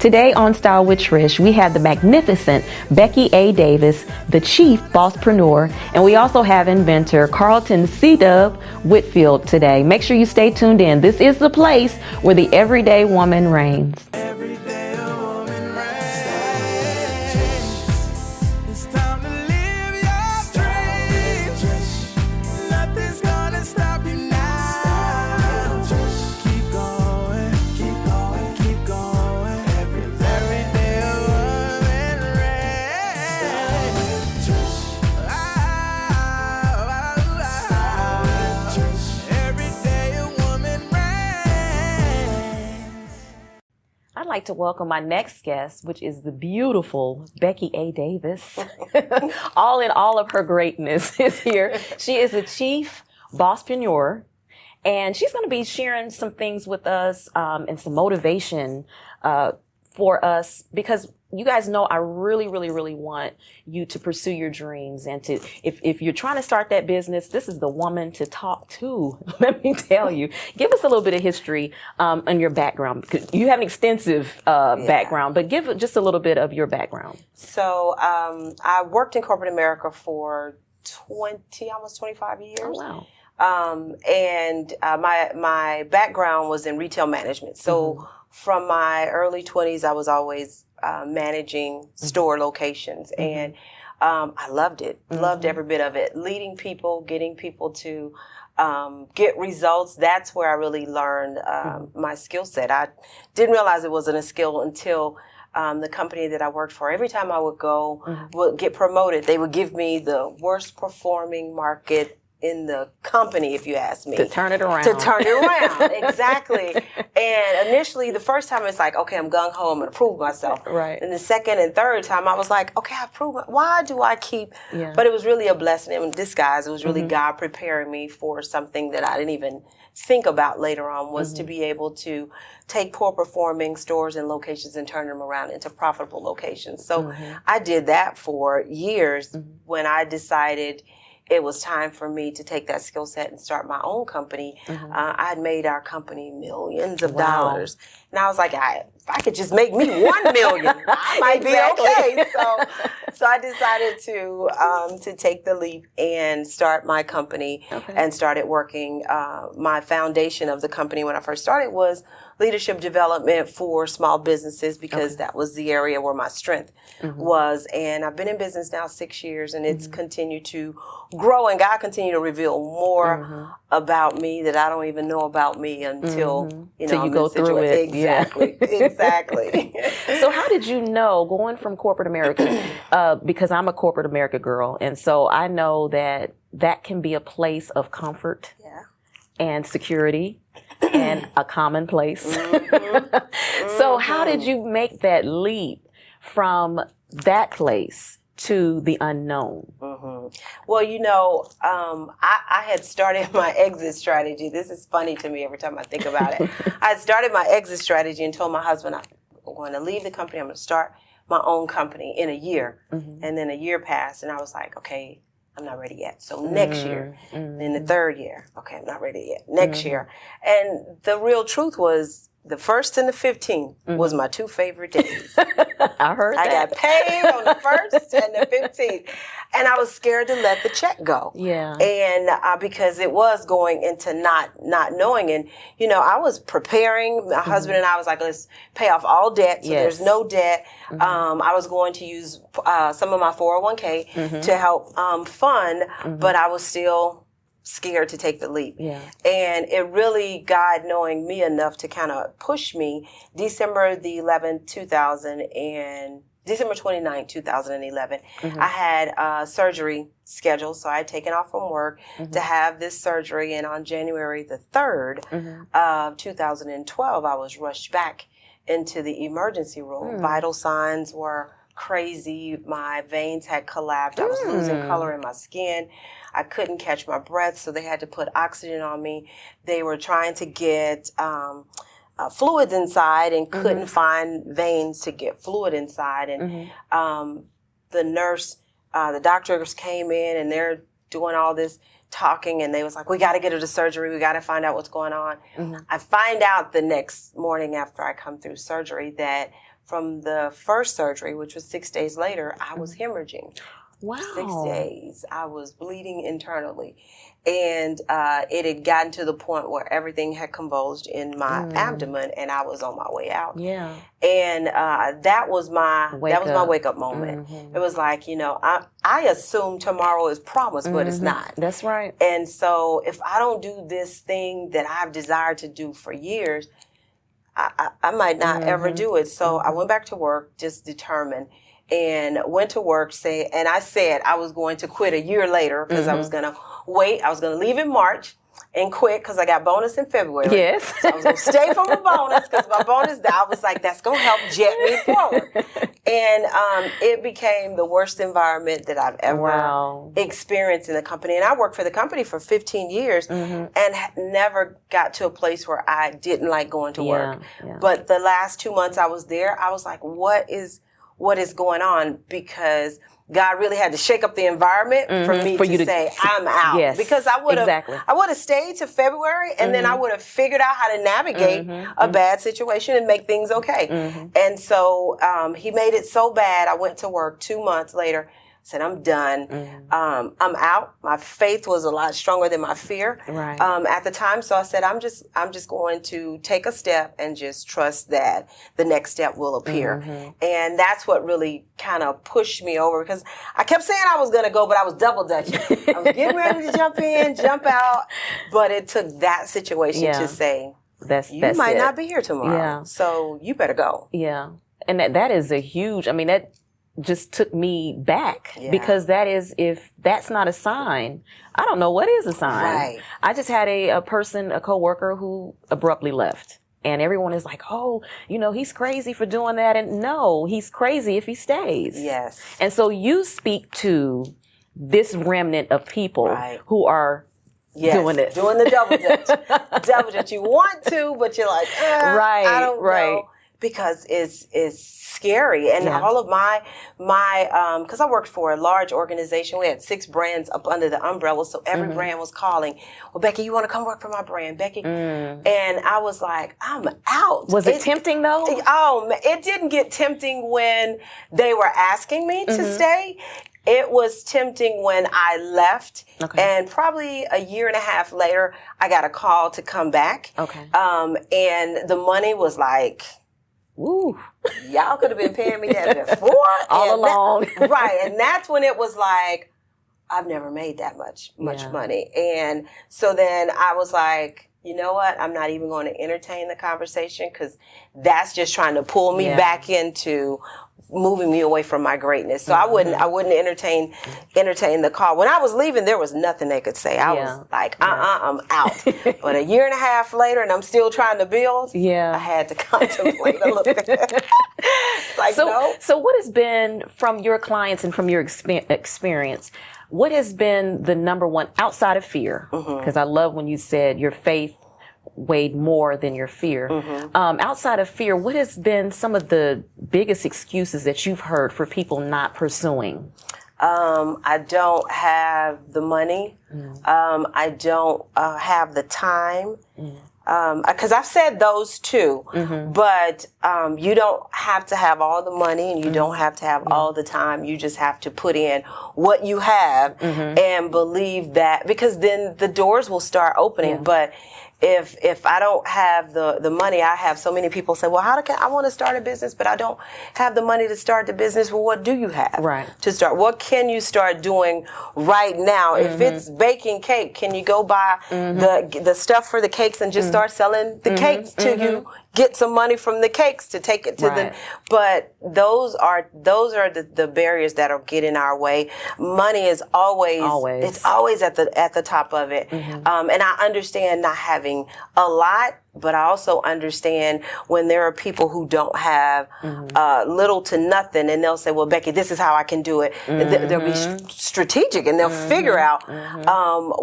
Today on Style with Trish, we have the magnificent Becky A. Davis, the chief bosspreneur, and we also have inventor Carlton C-Dub Whitfield today. Make sure you stay tuned in. This is the place where the everyday woman reigns. I'd like to welcome my next guest, which is the beautiful Becky A. Davis. All in all of her greatness is here. She is the chief bosspreneur, and she's going to be sharing some things with us and some motivation for us, because you guys know I really, really, really want you to pursue your dreams, and to if you're trying to start that business, this is the woman to talk to. Let me tell you. Give us a little bit of history on your background, because you have an extensive background, but give just a little bit of your background. So I worked in corporate America for almost 25 years. Oh, wow. And my background was in retail management. So from my early 20s, I was always managing store locations, and I loved it. Loved every bit of it. Leading people, getting people to get results. That's where I really learned my skill set. I didn't realize it wasn't a skill until the company that I worked for. Every time I would go, would get promoted, they would give me the worst performing market in the company, if you ask me. To turn it around. Exactly. And initially, the first time, it's like, okay, I'm gung-ho, I'm going to prove myself. Right. And the second and third time, I was like, okay, I've proven, why do I keep? Yeah. But it was really a blessing in disguise. It was really God preparing me for something that I didn't even think about later on, was to be able to take poor performing stores and locations and turn them around into profitable locations. So I did that for years when I decided it was time for me to take that skill set and start my own company. I had made our company millions of dollars. And I was like, if I could just make me $1 million, I might be okay. So I decided to take the leap and start my company and started working. My foundation of the company when I first started was leadership development for small businesses, because that was the area where my strength was. And I've been in business now 6 years, and it's continued to grow, and God continued to reveal more about me that I don't even know about me until you go through it. Exactly. Exactly. So how did you know, going from corporate America, because I'm a corporate America girl, and so I know that can be a place of comfort and security and a commonplace. So how did you make that leap from that place to the unknown? Well, I had started my exit strategy. This is funny to me every time I think about it. I had started my exit strategy and told my husband, I'm going to leave the company. I'm going to start my own company in a year. And then a year passed, and I was like, okay, I'm not ready yet. So next year, then the third year, okay, I'm not ready yet. Next year. And the real truth was, the 1st and the 15th was my 2 favorite days. I heard that. I got paid on the 1st and the 15th. And I was scared to let the check go. Yeah. And because it was going into not knowing. And, I was preparing. My husband and I was like, let's pay off all debt. So there's no debt. I was going to use some of my 401k to help fund, but I was still scared to take the leap. Yeah. And it really, God knowing me enough to kind of push me, December 29th, 2011, I had surgery scheduled. So I had taken off from work to have this surgery. And on January the 3rd of 2012, I was rushed back into the emergency room. Vital signs were crazy. My veins had collapsed. I was losing color in my skin. I couldn't catch my breath, so they had to put oxygen on me. They were trying to get fluids inside and couldn't find veins to get fluid inside. And the nurse, the doctors came in, and they're doing all this talking, and they was like, we got to get her to surgery. We got to find out what's going on. I find out the next morning after I come through surgery that from the first surgery, which was 6 days later, I was hemorrhaging. Wow. 6 days. I was bleeding internally. And it had gotten to the point where everything had convulsed in my abdomen, and I was on my way out. Yeah. And that was my wake up moment. It was like, you know, I assume tomorrow is promised, but it's not. That's right. And so if I don't do this thing that I've desired to do for years, I might not ever do it. So I went back to work, just determined, and went to work. And I said I was going to quit a year later because I was going to wait. I was going to leave in March and quit because I got bonus in February. Yes. So I was going to stay for my bonus because my bonus, I was like, that's going to help jet me forward. And it became the worst environment that I've ever experienced in the company. And I worked for the company for 15 years and never got to a place where I didn't like going to work. Yeah. But the last 2 months I was there, I was like, what is going on? Because God really had to shake up the environment for me to say, I'm out. Yes, because I would have stayed to February and then I would have figured out how to navigate a bad situation and make things okay. And so he made it so bad. I went to work 2 months later, said, I'm done. I'm out. My faith was a lot stronger than my fear at the time. So I said, I'm just going to take a step and just trust that the next step will appear. And that's what really kind of pushed me over, because I kept saying I was going to go, but I was double dutching. I was getting ready to jump in, jump out. But it took that situation to say, you might not be here tomorrow. So you better go. Yeah. And that is a huge, I mean, that just took me back because that is, if that's not a sign, I don't know what is a sign. Right. I just had a coworker who abruptly left, and everyone is like, oh, you know, he's crazy for doing that. And no, he's crazy if he stays. Yes. And so you speak to this remnant of people who are doing this. Doing the double dutch. Double dutch. You want to, but you're like, I don't know. Because it's scary. And all of my because I worked for a large organization. We had 6 brands up under the umbrella. So every brand was calling, well, Becky, you want to come work for my brand, Becky? And I was like, I'm out. Was it tempting though? Oh, it didn't get tempting when they were asking me to stay. It was tempting when I left. And probably a year and a half later, I got a call to come back. And the money was like, ooh, y'all could have been paying me that before. All along. And that's when it was like, I've never made that much money. And so then I was like, you know what? I'm not even going to entertain the conversation, because that's just trying to pull me back into moving me away from my greatness. So I wouldn't entertain the call. When I was leaving, there was nothing they could say. I was like, I'm out. But a year and a half later, and I'm still trying to build, I had to contemplate a little bit. Like, so what has been, from your clients and from your experience, what has been the number one, outside of fear? Because I love when you said your faith weighed more than your fear. Outside of fear, what has been some of the biggest excuses that you've heard for people not pursuing? I don't have the money. I don't have the time. Because I've said those too, but you don't have to have all the money, and you don't have to have all the time. You just have to put in what you have and believe that, because then the doors will start opening. But if I don't have the money, I have so many people say, well, I want to start a business, but I don't have the money to start the business. Well, what do you have to start? What can you start doing right now? If it's baking cake, can you go buy the stuff for the cakes and just start selling the cakes till you get some money from the cakes to take it to the, but those are the barriers that'll get in our way. Money is always it's always at the top of it. And I understand not having a lot, but I also understand when there are people who don't have little to nothing, and they'll say, well, Becky, this is how I can do it. They'll be strategic, and they'll figure out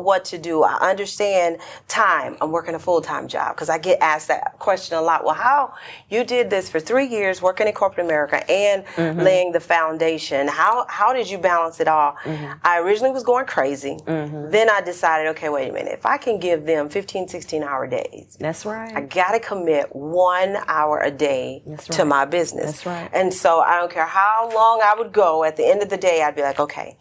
what to do. I understand time. I'm working a full-time job, because I get asked that question a lot. Well, how you did this for 3 years working in corporate America and laying the foundation. How did you balance it all? I originally was going crazy. Then I decided, okay, wait a minute. If I can give them 15, 16-hour days. That's right. right. I got to commit 1 hour a day to my business. That's right. And so I don't care how long I would go. At the end of the day, I'd be like, okay,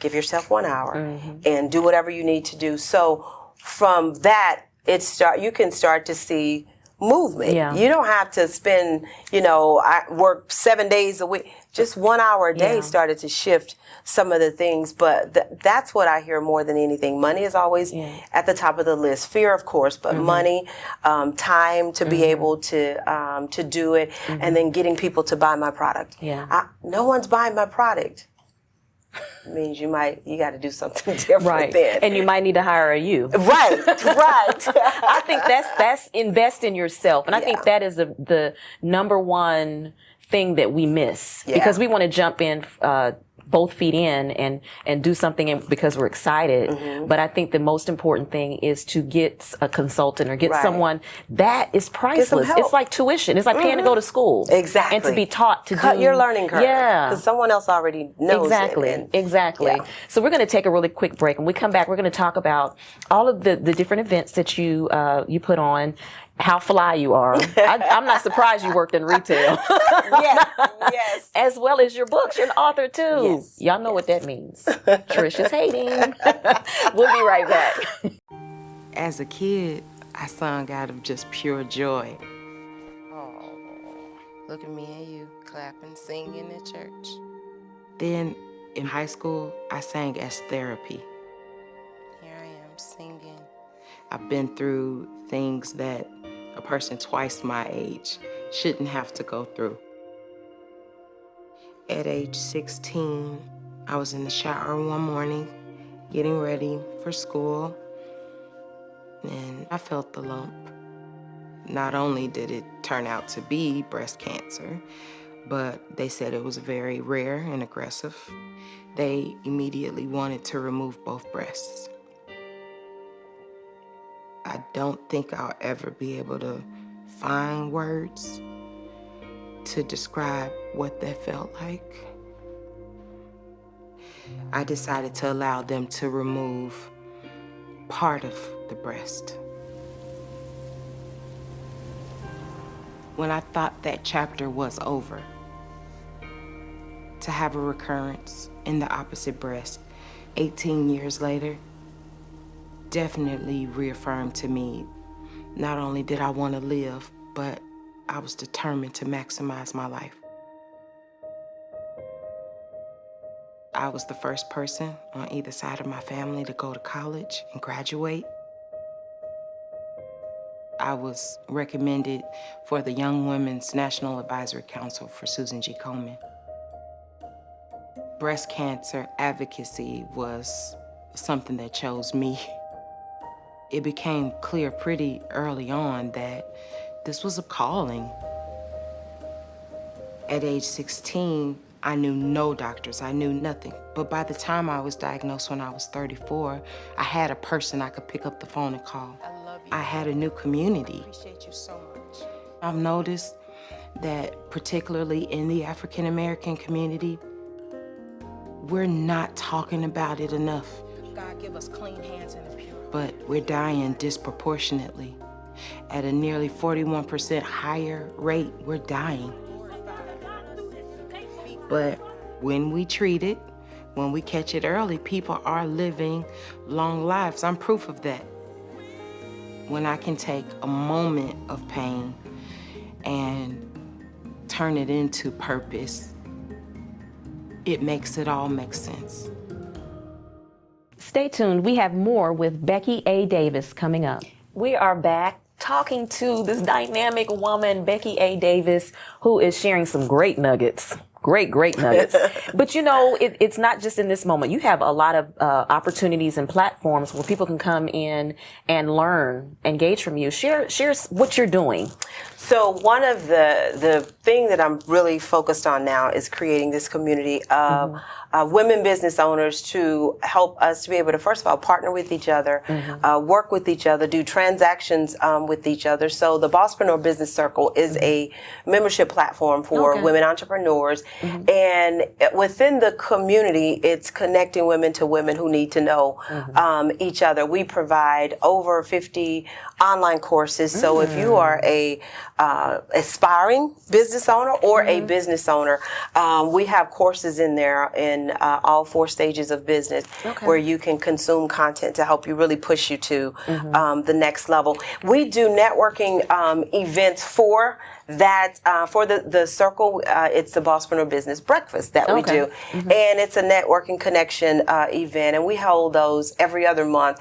give yourself 1 hour and do whatever you need to do. So from that, you can start to see movement. Yeah. You don't have to spend, I work 7 days a week. Just 1 hour a day started to shift some of the things. But that's what I hear more than anything. Money is always at the top of the list. Fear, of course, but money, time to be able to do it, and then getting people to buy my product. Yeah. No one's buying my product. Means you got to do something different then. And you might need to hire a you. Right. I think that's invest in yourself. And I think that is the number one thing that we miss because we want to jump in both feet in and do something because we're excited. But I think the most important thing is to get a consultant or get someone that is priceless. It's like tuition. It's like paying to go to school. Exactly. And to be taught to cut your learning curve. Yeah. Because someone else already knows it. Exactly. Yeah. So we're going to take a really quick break. When we come back, we're going to talk about all of the different events that you put on. How fly you are. I'm not surprised you worked in retail. Yes. As well as your books. You're an author too. Yes. Y'all know what that means. Trish is hating. We'll be right back. As a kid, I sung out of just pure joy. Oh, look at me and you clapping, singing at church. Then in high school, I sang as therapy. Here I am singing. I've been through things that a person twice my age shouldn't have to go through. At age 16, I was in the shower one morning, getting ready for school, and I felt the lump. Not only did it turn out to be breast cancer, but they said it was very rare and aggressive. They immediately wanted to remove both breasts. I don't think I'll ever be able to find words to describe what that felt like. I decided to allow them to remove part of the breast. When I thought that chapter was over, to have a recurrence in the opposite breast 18 years later, definitely reaffirmed to me, not only did I want to live, but I was determined to maximize my life. I was the first person on either side of my family to go to college and graduate. I was recommended for the Young Women's National Advisory Council for Susan G. Komen. Breast cancer advocacy was something that chose me. It became clear pretty early on that this was a calling. At age 16, I knew no doctors, I knew nothing. But by the time I was diagnosed when I was 34, I had a person I could pick up the phone and call. I love you. I had a new community. I appreciate you so much. I've noticed that particularly in the African American community, we're not talking about it enough. God give us clean hands and a pure. But we're dying disproportionately. At a nearly 41% higher rate, we're dying. But when we treat it, when we catch it early, people are living long lives. I'm proof of that. When I can take a moment of pain and turn it into purpose, it makes it all make sense. Stay tuned. We have more with Becky A. Davis coming up. We are back talking to this dynamic woman, Becky A. Davis, who is sharing some great nuggets. Great nuggets. But it's not just in this moment. You have a lot of opportunities and platforms where people can come in and learn, engage from you. Share what you're doing. So one of the thing that I'm really focused on now is creating this community of women business owners to help us to be able to, first of all, partner with each other, work with each other, do transactions with each other. So the Bosspreneur Business Circle is a membership platform for women entrepreneurs And within the community, it's connecting women to women who need to know each other. We provide over 50 online courses. So if you are a aspiring business owner or a business owner, we have courses in there in all 4 stages of business where you can consume content to help you really push you to the next level. We do networking events for that, for the circle. It's the Bosspreneur Business Breakfast that we do. And it's a networking connection event, and we hold those every other month.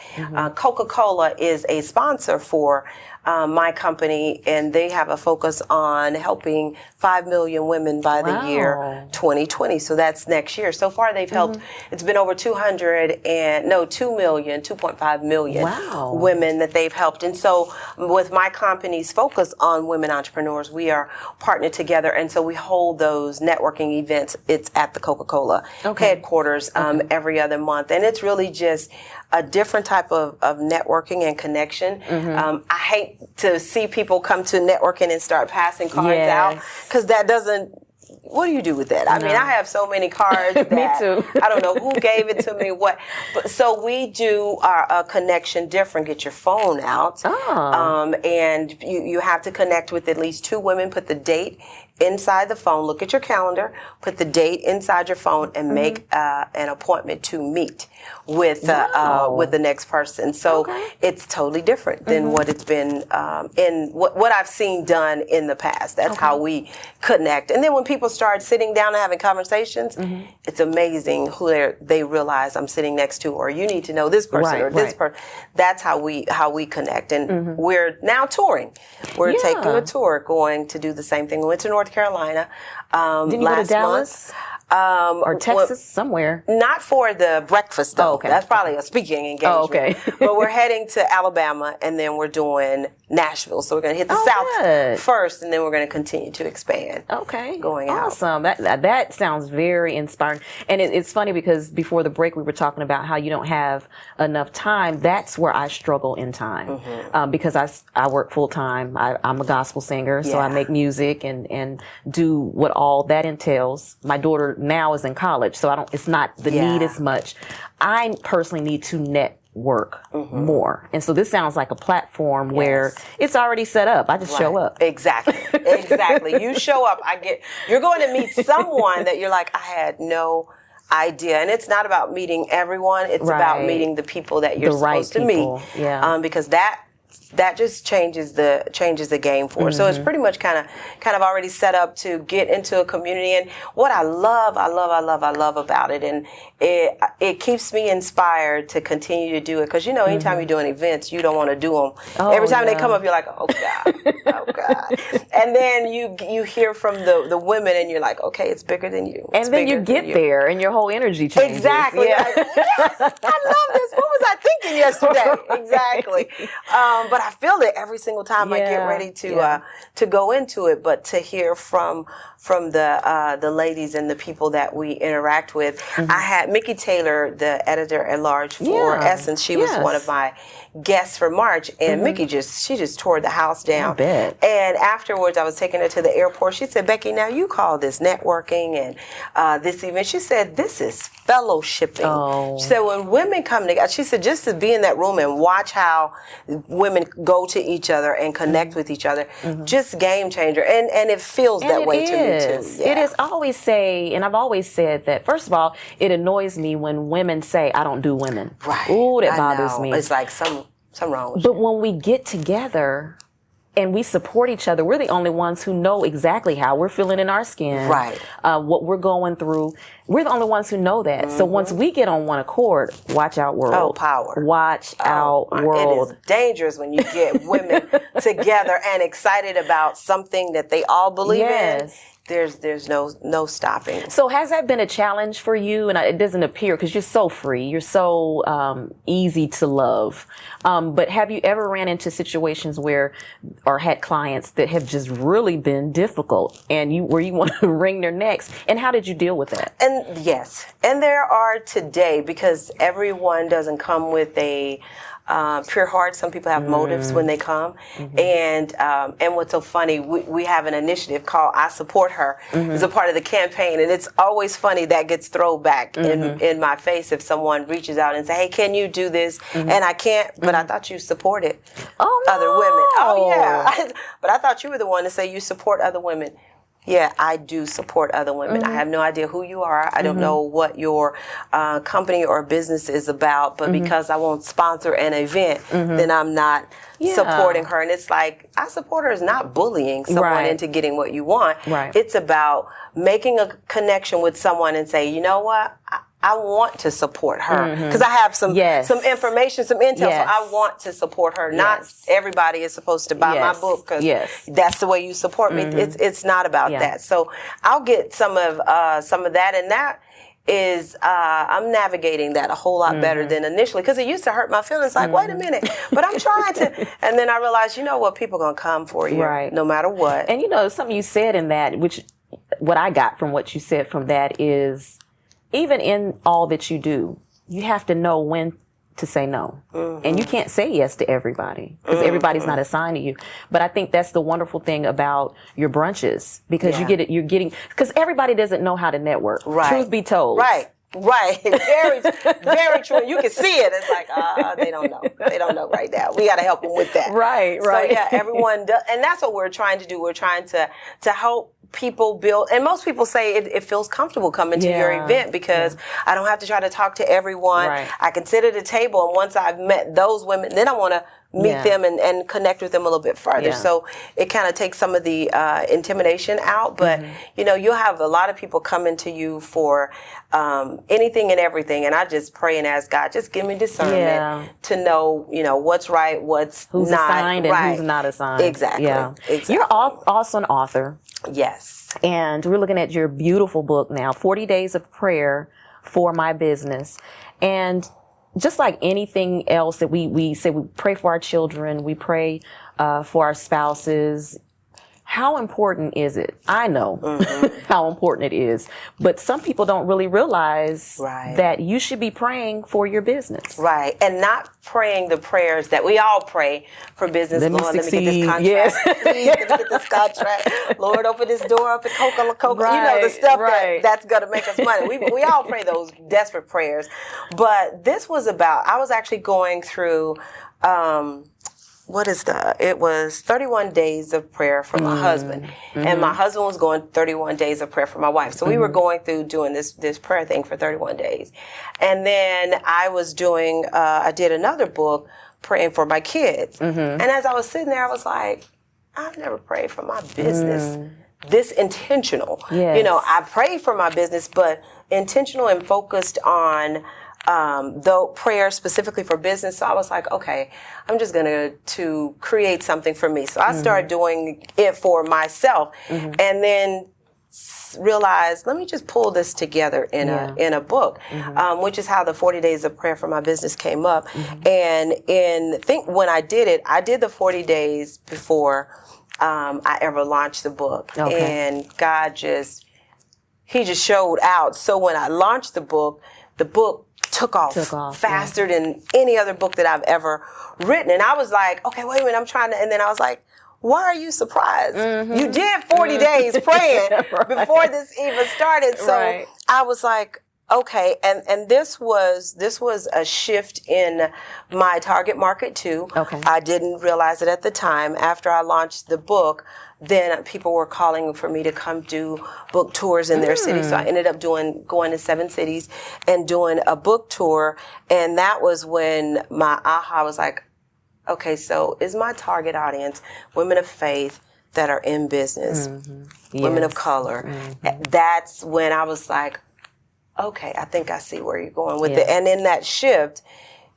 Coca-Cola is a sponsor for my company, and they have a focus on helping 5 million women by the year 2020. So that's next year. So far, they've helped, it's been over 2.5 million women that they've helped. And so with my company's focus on women entrepreneurs, we are partnered together. And so we hold those networking events. It's at the Coca-Cola headquarters every other month. And it's really just a different type of networking and connection. I hate to see people come to networking and start passing cards out, because that doesn't, what do you do with that? I mean, I have so many cards that Me too. I don't know who gave it to me, what. But, so we do our connection different. Get your phone out. And you have to connect with at least 2 women. Put the date inside the phone. Look at your calendar. Put the date inside your phone and make an appointment to meet with the next person. So it's totally different than what it's been in what I've seen done in the past. That's how we connect. And then when people start sitting down and having conversations, it's amazing who they realize I'm sitting next to, or you need to know this person or this person. That's how we connect. And we're now touring. We're taking a tour, going to do the same thing. We went to North Carolina Didn't you go to Dallas? Or Texas, somewhere. Not for the breakfast, though. That's probably a speaking engagement. But we're heading to Alabama, and then we're doing Nashville. So we're going to hit the South first, and then we're going to continue to expand. Going out. Awesome. That sounds very inspiring. And it's funny because before the break, we were talking about how you don't have enough time. That's where I struggle in time. Because I work full time. I'm a gospel singer, so I make music and do what all that entails. My daughter now is in college, so it's not the need as much. I personally need to network more. And so this sounds like a platform where it's already set up. I just show up. Exactly. You show up. You're going to meet someone that you're like, I had no idea. And it's not about meeting everyone. It's about meeting the people that you're supposed to meet. Because that just changes the game for us. So it's pretty much kind of already set up to get into a community. And what I love about it, and it keeps me inspired to continue to do it. Because anytime you're doing events, you don't want to do them. Every time they come up, you're like, oh God. And then you hear from the women, and you're like, okay, it's bigger than you. And then you get there, and your whole energy changes. Exactly. Like, yes, I love this. What was I thinking yesterday? Exactly. But I feel it every single time I get ready to go into it. But to hear from the ladies and the people that we interact with, I had Mickey Taylor, the editor at large for Essence. She was one of my guests for March, and Mickey just tore the house down. I bet. And afterwards, I was taking her to the airport. She said, Becky, now you call this networking and this event. She said, this is fellowshipping. She said, when women come together, she said, just to be in that room and watch how women go to each other and connect with each other, just game changer. And it feels that way to me too. It is. I always say, and I've always said that, first of all, it annoys me when women say, I don't do women. Ooh, that bothers me. It's like something wrong with you. But when we get together and we support each other, we're the only ones who know exactly how we're feeling in our skin, what we're going through. We're the only ones who know that. So once we get on one accord, watch out, world. Oh, power. Watch out, world. It is dangerous when you get women together and excited about something that they all believe in. There's no stopping. So has that been a challenge for you? And it doesn't appear, because you're so free, you're so easy to love. But have you ever ran into situations where, or had clients that have just really been difficult, and where you want to wring their necks? And how did you deal with that? And yes, and there are today, because everyone doesn't come with a pure hearts. Some people have motives when they come. And what's so funny, we have an initiative called I Support Her. It's a part of the campaign, and it's always funny that gets thrown back in my face if someone reaches out and say, hey, can you do this? And I can't, but I thought you supported other women. Oh, yeah. But I thought you were the one to say you support other women. Yeah, I do support other women. I have no idea who you are. I don't know what your company or business is about, but because I won't sponsor an event, then I'm not supporting her. And it's like, I support her is not bullying someone into getting what you want. It's about making a connection with someone and say, you know what? I want to support her because I have some information, some intel, so I want to support her. Not everybody is supposed to buy my book because that's the way you support me. It's not about that. So I'll get some of that, and that is I'm navigating that a whole lot better than initially because it used to hurt my feelings. Like, wait a minute, but I'm trying to, and then I realized, you know what, people gonna come for you no matter what. And you know, something you said in that, which what I got from what you said from that is, even in all that you do, you have to know when to say no. And you can't say yes to everybody because everybody's not assigned to you. But I think that's the wonderful thing about your brunches because you're getting, because everybody doesn't know how to network. Truth be told. Very, very true. You can see it. It's like, they don't know. They don't know right now. We got to help them with that. So yeah, everyone does. And that's what we're trying to do. We're trying to help people build, and most people say it feels comfortable coming to your event because I don't have to try to talk to everyone. I can sit at a table, and once I've met those women, then I want to meet them and connect with them a little bit further. So it kind of takes some of the intimidation out, but you know, you'll have a lot of people coming to you for anything and everything, and I just pray and ask God, just give me discernment to know, you know, what's right, who's not assigned and who's not assigned. Exactly. You're also an author. Yes. And we're looking at your beautiful book now, 40 Days of Prayer for My Business. And just like anything else that we say, we pray for our children, we pray for our spouses. How important is it? I know how important it is, but some people don't really realize that you should be praying for your business. And not praying the prayers that we all pray for business. Lord, let me get this contract. Please, let me get this contract. Lord, open this door up at Coca-Cola. You know, the stuff that's going to make us money. We all pray those desperate prayers. But this was about, I was actually going through, it was 31 days of prayer for my husband. And my husband was going 31 days of prayer for my wife. So we were going through doing this prayer thing for 31 days. And then I was doing, I did another book praying for my kids. And as I was sitting there, I was like, I've never prayed for my business this intentional. You know, I prayed for my business, but intentional and focused on though prayer specifically for business. So I was like, okay, I'm just going to create something for me. So I started doing it for myself and then realized, let me just pull this together in a book, which is how the 40 Days of Prayer for My Business came up. And when I did it, I did the 40 days before I ever launched the book. And God He just showed out. So when I launched the book took off faster than any other book that I've ever written. And I was like, okay, wait a minute, and then I was like, why are you surprised? You did 40 days praying before this even started. So I was like, okay, and this was a shift in my target market too. I didn't realize it at the time. After I launched the book, then people were calling for me to come do book tours in their city. So I ended up going to 7 cities and doing a book tour. And that was when my aha was like, okay, so is my target audience women of faith that are in business, women of color? That's when I was like, okay, I think I see where you're going with it. And in that shift,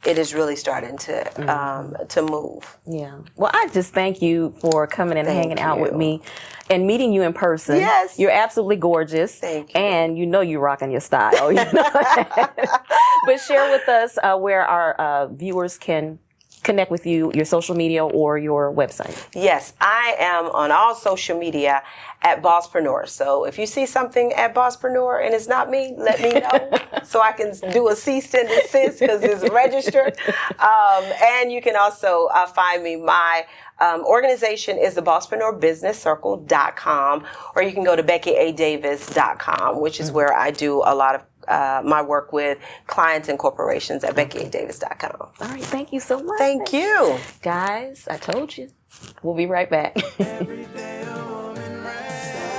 it is really starting to move. Yeah. Well, I just thank you for coming and hanging out with me and meeting you in person. Yes. You're absolutely gorgeous. Thank you. And you know you're rocking your style. You know? But share with us where our viewers can connect with you, your social media or your website? Yes, I am on all social media at Bosspreneur. So if you see something at Bosspreneur and it's not me, let me know so I can do a cease and desist because it's registered. And you can also find me. My organization is the BosspreneurBusinessCircle.com, or you can go to BeckyADavis.com, which is where I do a lot of my work with clients and corporations at BeckyADavis.com. All right, thank you so much. Thank you. Guys, I told you. We'll be right back.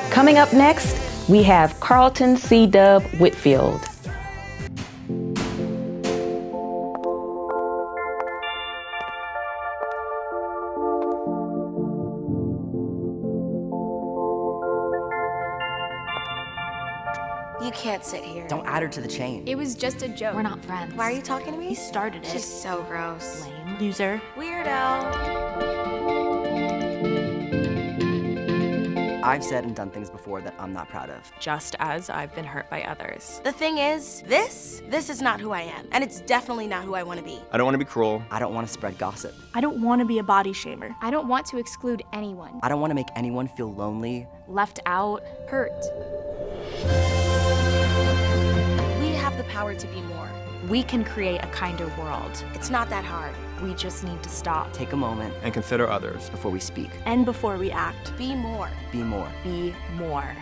Coming up next, we have Carlton C. Dub Whitfield. You can't sit here. Don't add her to the chain. It was just a joke. We're not friends. Why are you talking to me? He started it. She's so gross. Lame. Loser. Weirdo. I've said and done things before that I'm not proud of. Just as I've been hurt by others. The thing is, this is not who I am. And it's definitely not who I want to be. I don't want to be cruel. I don't want to spread gossip. I don't want to be a body shamer. I don't want to exclude anyone. I don't want to make anyone feel lonely. Left out, hurt. We have the power to be more. We can create a kinder world. It's not that hard. We just need to stop. Take a moment And consider others. before we speak. And before we act, Be more. Be more. Be more.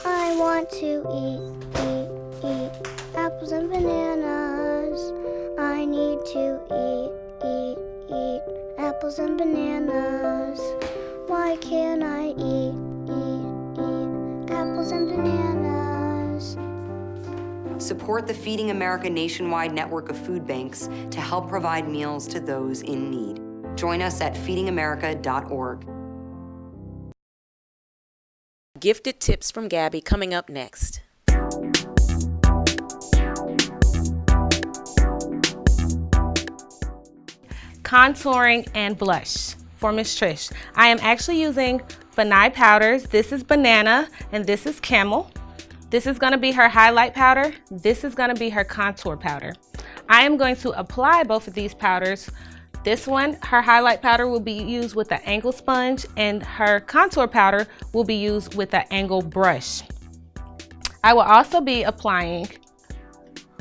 I want to eat apples and bananas. I need to eat apples and bananas. Why can't I eat apples and bananas? Support the Feeding America nationwide network of food banks to help provide meals to those in need. Join us at feedingamerica.org. Gifted tips from Gabby coming up next. Contouring and blush for Miss Trish. I am actually using Benai powders. This is banana and this is camel. This is going to be her highlight powder. This is going to be her contour powder. I am going to apply both of these powders. This one, her highlight powder, will be used with the angle sponge, and her contour powder will be used with the angle brush. I will also be applying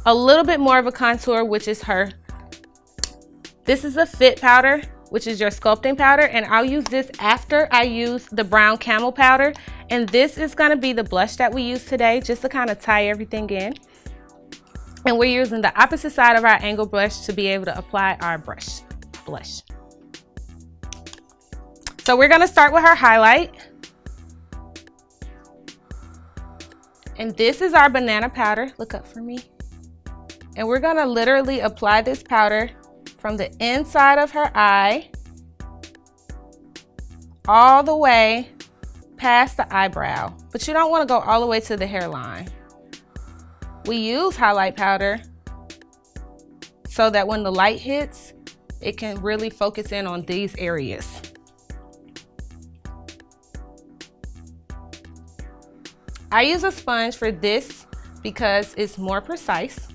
a little bit more of a contour, which is this is a fit powder, which is your sculpting powder, and I'll use this after I use the brown camel powder. And this is gonna be the blush that we use today, just to kind of tie everything in. And we're using the opposite side of our angle brush to be able to apply our blush. So we're gonna start with her highlight. And this is our banana powder, look up for me. And we're gonna literally apply this powder from the inside of her eye all the way past the eyebrow, but you don't want to go all the way to the hairline. We use highlight powder so that when the light hits, it can really focus in on these areas. I use a sponge for this because it's more precise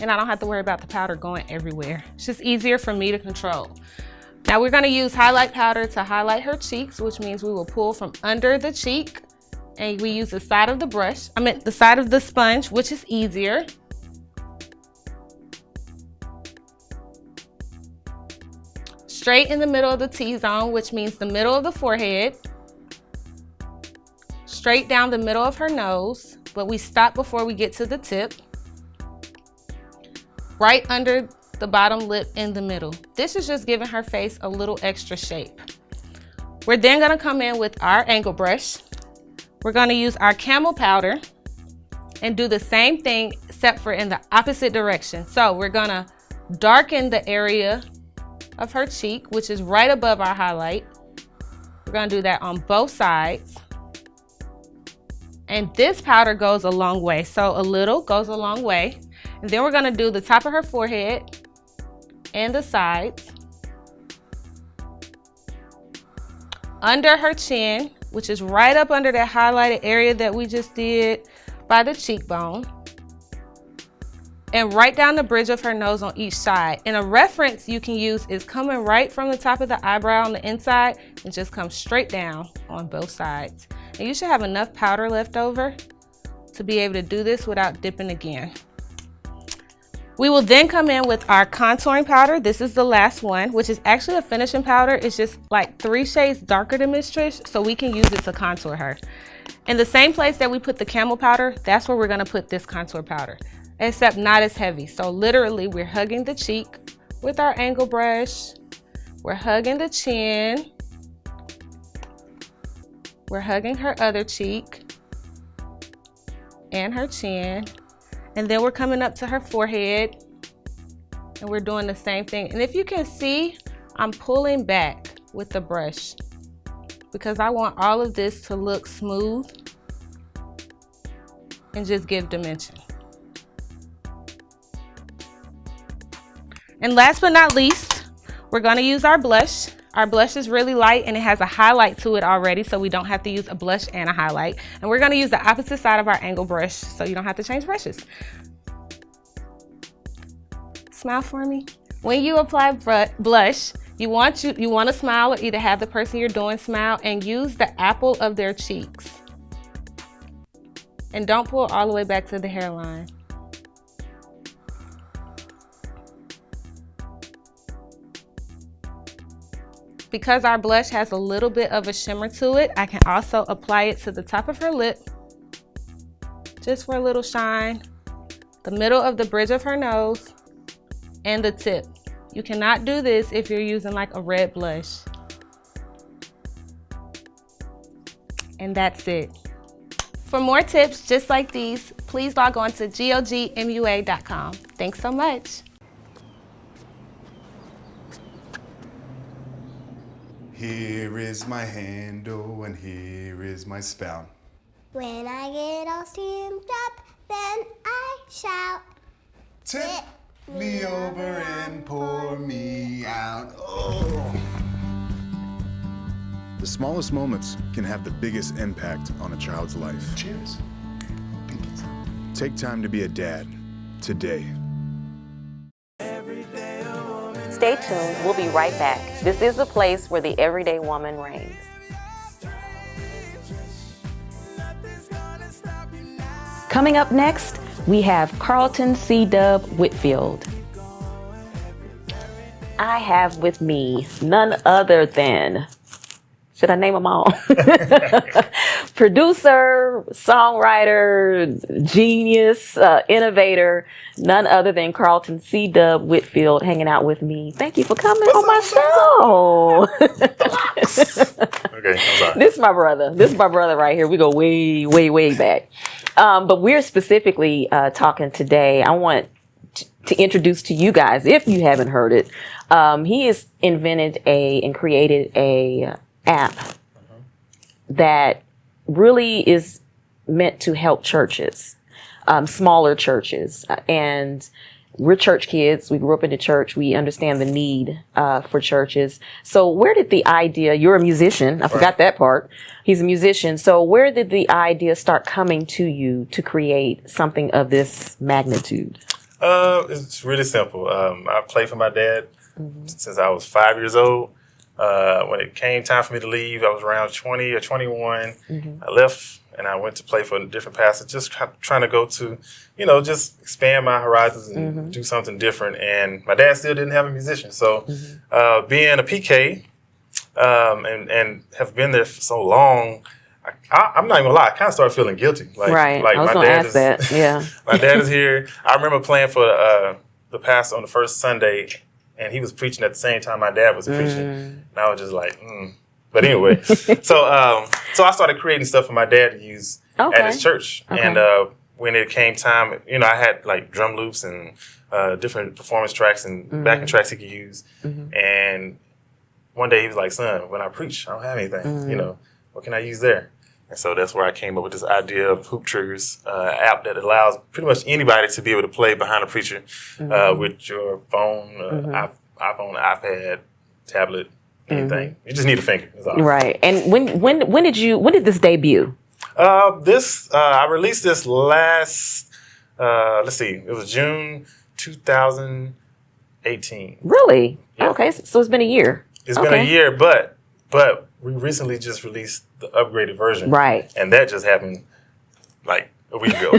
and I don't have to worry about the powder going everywhere. It's just easier for me to control. Now we're gonna use highlight powder to highlight her cheeks, which means we will pull from under the cheek, and we use the side of the brush, the side of the sponge, which is easier. Straight in the middle of the T-zone, which means the middle of the forehead. Straight down the middle of her nose, but we stop before we get to the tip. Right under the bottom lip in the middle. This is just giving her face a little extra shape. We're then gonna come in with our angle brush. We're gonna use our camel powder and do the same thing except for in the opposite direction. So we're gonna darken the area of her cheek, which is right above our highlight. We're gonna do that on both sides. And this powder goes a long way. So a little goes a long way. And then we're gonna do the top of her forehead and the sides. Under her chin, which is right up under that highlighted area that we just did by the cheekbone. and right down the bridge of her nose on each side. And a reference you can use is coming right from the top of the eyebrow on the inside and just come straight down on both sides. And you should have enough powder left over to be able to do this without dipping again. We will then come in with our contouring powder. This is the last one, which is actually a finishing powder. It's just like 3 shades darker than Miss Trish, so we can use it to contour her. In the same place that we put the camel powder, that's where we're gonna put this contour powder, except not as heavy. So literally, we're hugging the cheek with our angle brush. We're hugging the chin. We're hugging her other cheek and her chin. And then we're coming up to her forehead and we're doing the same thing. And if you can see, I'm pulling back with the brush because I want all of this to look smooth and just give dimension. And last but not least, we're gonna use our blush. Our blush is really light and it has a highlight to it already, so we don't have to use a blush and a highlight. And we're gonna use the opposite side of our angle brush so you don't have to change brushes. Smile for me. When you apply blush, you want to smile or either have the person you're doing smile and use the apple of their cheeks. And don't pull all the way back to the hairline. Because our blush has a little bit of a shimmer to it, I can also apply it to the top of her lip, just for a little shine, the middle of the bridge of her nose, and the tip. You cannot do this if you're using like a red blush. And that's it. For more tips just like these, please log on to gogmua.com. Thanks so much. Here is my handle and here is my spout. When I get all steamed up, then I shout. Tip me over and pour me out. Oh. The smallest moments can have the biggest impact on a child's life. Cheers. Take time to be a dad today. Stay tuned, we'll be right back. This is the place where the everyday woman reigns. Coming up next, we have Carlton C-Dub Whitfield. I have with me none other than, should I name them all? Producer, songwriter, genius, innovator, none other than Carlton C-Dub Whitfield hanging out with me. Thank you for coming on my show. Okay, I'm sorry. This is my brother. This is my brother right here. We go way, way, way back. But we're specifically talking today. I want to introduce to you guys, if you haven't heard it, he has invented and created a app that really is meant to help churches, smaller churches. And we're church kids. We grew up in the church. We understand the need for churches. So where did the idea, you're a musician. I forgot that part. He's a musician. So where did the idea start coming to you to create something of this magnitude? It's really simple. I played for my dad since I was 5 years old. When it came time for me to leave, I was around 20 or 21. I left and I went to play for a different pastor, just trying to go to, just expand my horizons and do something different. And my dad still didn't have a musician. So being a PK and have been there for so long, I'm not even gonna lie, I kind of started feeling guilty. Right, I was gonna ask that, yeah. My dad is here. I remember playing for the pastor on the first Sunday, and he was preaching at the same time my dad was preaching. And I was just like, But anyway, so I started creating stuff for my dad to use at his church. Okay. And when it came time, I had like drum loops and different performance tracks and backing tracks he could use. And one day he was like, son, when I preach, I don't have anything. What can I use there? And so that's where I came up with this idea of Hoop Triggers, app that allows pretty much anybody to be able to play behind a preacher with your phone, iPhone, iPad, tablet, anything. You just need a finger. That's all. Right. And when did this debut? I released this last let's see, it was June 2018. Really? Yeah. Okay, so it's been a year. It's been a year, but we recently just released the upgraded version. Right. And that just happened like a week ago.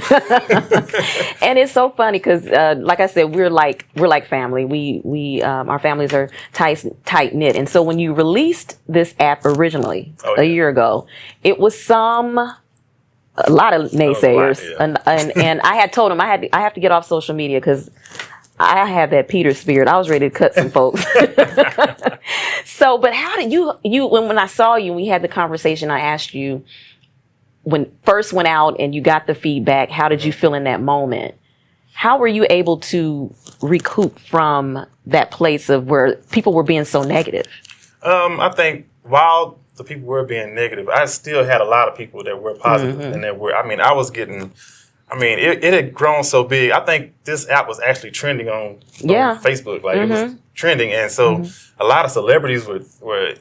And it's so funny because, like I said, we're like family. We our families are tight knit. And so when you released this app originally a year ago, it was a lot of naysayers, and I had told him I have to get off social media because I have that Peter spirit. I was ready to cut some folks. So, but how did you when I saw you and we had the conversation, I asked you when first went out and you got the feedback, how did you feel in that moment? How were you able to recoup from that place of where people were being so negative? I think while the people were being negative, I still had a lot of people that were positive and that were, I was getting, it had grown so big. I think this app was actually trending on Facebook. Like it was trending. And so a lot of celebrities were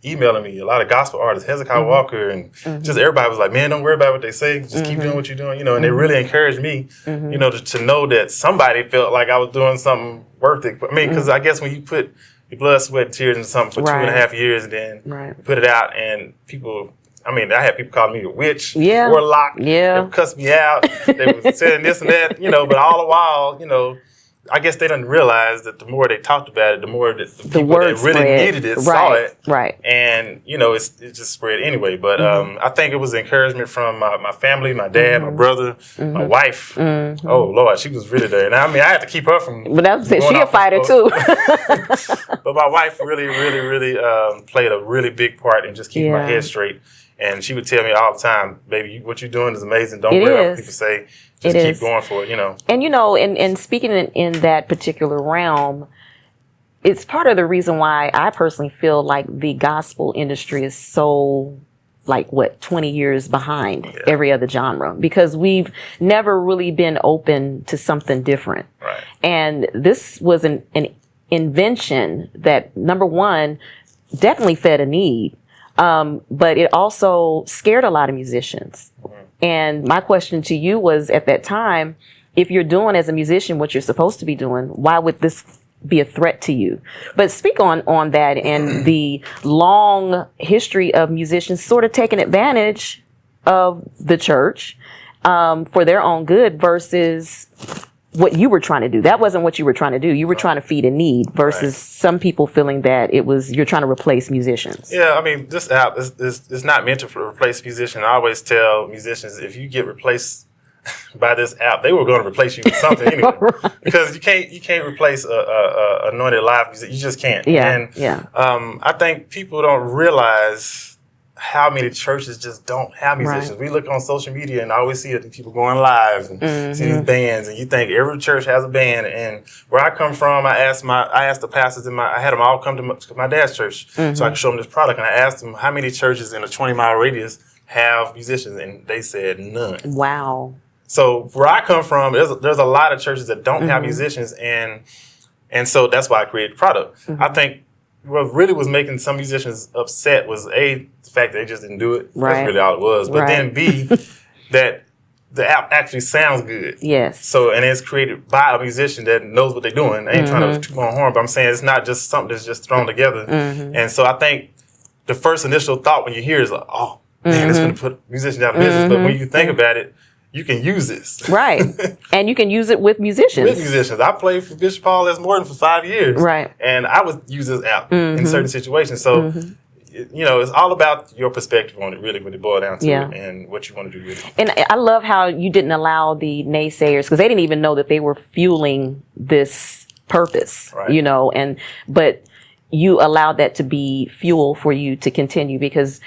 emailing me, a lot of gospel artists, Hezekiah Walker, and just everybody was like, man, don't worry about what they say. Just keep doing what you're doing, and they really encouraged me, to know that somebody felt like I was doing something worth it. Because I guess when you put your blood, sweat, and tears into something for 2.5 years and then you put it out and people, I had people calling me a witch, warlock, they would cuss me out, they were saying this and that, but all the while, I guess they didn't realize that the more they talked about it, the more that the people that really needed it saw it. Right. And, it just spread anyway. But I think it was encouragement from my family, my dad, my brother, my wife. Oh, Lord, she was really there. And I had to keep her from... But that's it. She a fighter, too. But my wife really played a really big part in just keeping my head straight. And she would tell me all the time, baby, what you're doing is amazing. Don't worry about what people say. Just keep going for it, And, and speaking in that particular realm, it's part of the reason why I personally feel like the gospel industry is so, 20 years behind every other genre, because we've never really been open to something different. Right. And this was an invention that, number one, definitely fed a need, but it also scared a lot of musicians. And my question to you was, at that time, if you're doing as a musician what you're supposed to be doing, why would this be a threat to you? But speak on that and the long history of musicians sort of taking advantage of the church for their own good versus what you were trying to do. That wasn't what you were trying to do. You were trying to feed a need versus some people feeling that you're trying to replace musicians. Yeah, this app is not meant to replace musicians. I always tell musicians, if you get replaced by this app, they were going to replace you with something anyway. Because you can't replace a anointed live music. You just can't. I think people don't realize how many churches just don't have musicians. We look on social media and I always see people going live and see these bands, and you think every church has a band. And where I come from, I asked the pastors I had them all come to my dad's church so I could show them this product, and I asked them how many churches in a 20-mile radius have musicians, and they said none. Wow. So where I come from, there's a lot of churches that don't have musicians, and so that's why I created the product. I think what really was making some musicians upset was A, the fact that they just didn't do it. That's really all it was. But then B, that the app actually sounds good. Yes. So, and it's created by a musician that knows what they're doing. They ain't trying to toot my horn, but I'm saying it's not just something that's just thrown together. And so I think the first initial thought when you hear is like, oh, man, it's going to put musicians out of business. But when you think about it, you can use this. Right. And you can use it with musicians. With musicians. I played for Bishop Paul Les Morton for 5 years. Right. And I would use this app in certain situations. So, it's all about your perspective on it, really, when it boils down to it, and what you want to do with it. And I love how you didn't allow the naysayers, because they didn't even know that they were fueling this purpose, but you allowed that to be fuel for you to continue, because,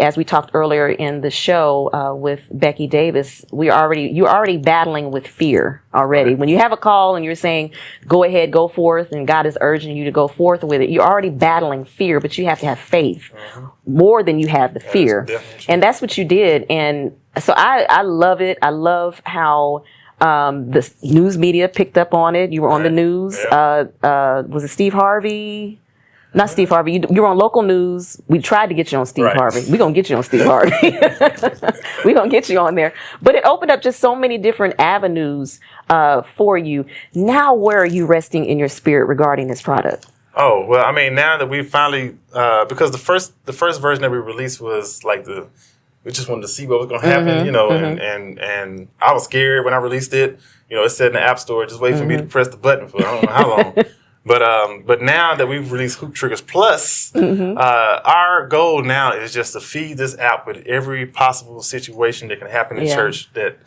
as we talked earlier in the show with Becky Davis, you're already battling with fear already. When you have a call and you're saying, go ahead, go forth, and God is urging you to go forth with it, you're already battling fear, but you have to have faith more than you have the fear. And that's what you did. And so I love it. I love how the news media picked up on it. You were on the news. Was it Steve Harvey? Not Steve Harvey. You're on local news. We tried to get you on Steve Harvey. We're going to get you on Steve Harvey. We're going to get you on there. But it opened up just so many different avenues for you. Now, where are you resting in your spirit regarding this product? Oh, well, I mean, now that we finally, because the first version that we released was like we just wanted to see what was going to happen, you know, and I was scared when I released it. You know, it said in the App Store, just wait for me to press the button for I don't know how long. But now that we've released Hoop Triggers Plus, our goal now is just to feed this app with every possible situation that can happen in church that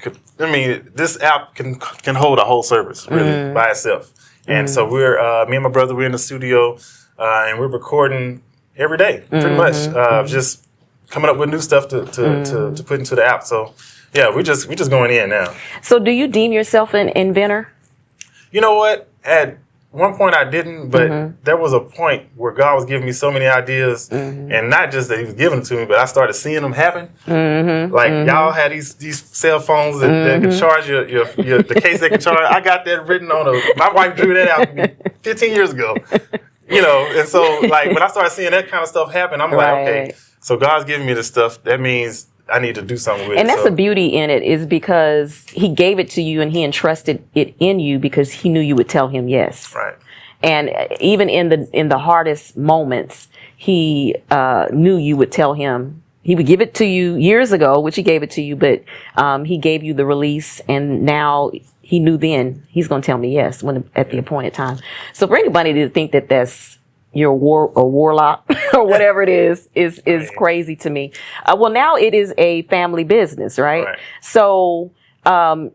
could. I mean, this app can hold a whole service really by itself. And so we're me and my brother, we're in the studio and we're recording every day, pretty much, just coming up with new stuff to put into the app. So yeah, we're just going in now. So do you deem yourself an inventor? You know what? At one point I didn't, but there was a point where God was giving me so many ideas, and not just that He was giving them to me, but I started seeing them happen. Like y'all had these cell phones that can charge the case they can charge. I got that written on my wife drew that out for me 15 years ago. You know, and so like when I started seeing that kind of stuff happen, I'm like, okay, so God's giving me this stuff. That means I need to do something with it. And that's the beauty in it, is because He gave it to you and He entrusted it in you because He knew you would tell Him yes. Right. And even in the hardest moments, He knew you would tell Him. He would give it to you years ago, which He gave it to you, but He gave you the release, and now He knew then He's going to tell me yes at the appointed time. So for anybody to think that that's your warlock or whatever it is crazy to me. Well, now it is a family business, right? So